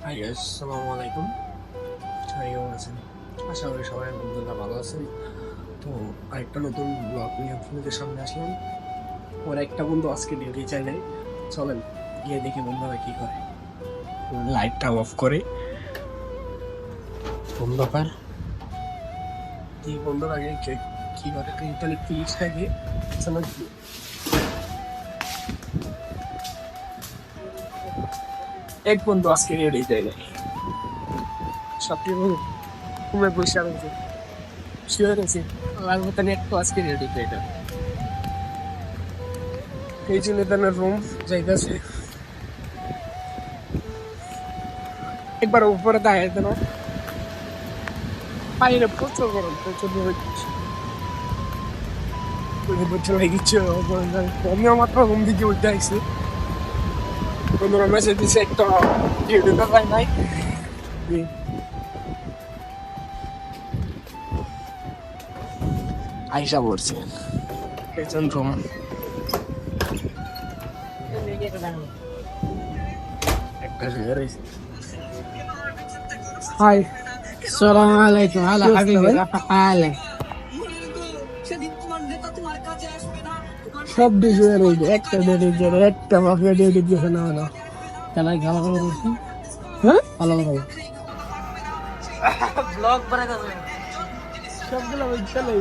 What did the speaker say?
Hi guys, আসসালামু আলাইকুম। সবাই কেমন আছেন? আশা করি সবাই আলহামদুলিল্লাহ ভালো আছেন। তো আরেকটা নতুন ব্লগ নিয়ে আপনাদের সামনে আসলাম। ওর একটা বন্ধু আজকে ডিউটি চাইলে চলেন গিয়ে দেখি বন্ধুরা কি করে। লাইটটা অফ করে অন্ধকার কি বন্ধুরা আগে কি করে তাহলে ফিলিক্সটা গিয়ে কি এক বন্ধু আজকে ডিউটি চাইলে সব কিছু ঘুমে বসে আছে, শুয়ে রয়েছে। আমার মতন একটু আজকে ডিউটি চাইলে এই জন্য তার রুম যাইতেছে। একবার উপরে দাঁড়িয়ে দেন, বাইরে প্রচুর গরম, প্রচুর বছর লাগিচ্ছে। আমিও মাত্র রুম দিকে উঠতে আসছি, বন্ধুরা মেসেজ দিচ্ছে একটা ডিউটিতে যায় নাই। আইসা পড়ছে পেছন রুম। একটা শুয়ে রয়েছে। হাই, السلام عليكم. هلا حبيبي، كيف حالك؟ সব শুয়ে রয়েছে, একটা ডিউটি একটা মাফিয়া ডিউটি দিয়েছে না না। चला गला गला बोलছি হ্যাঁ ভালো ভালো সবগুলো ওই চলে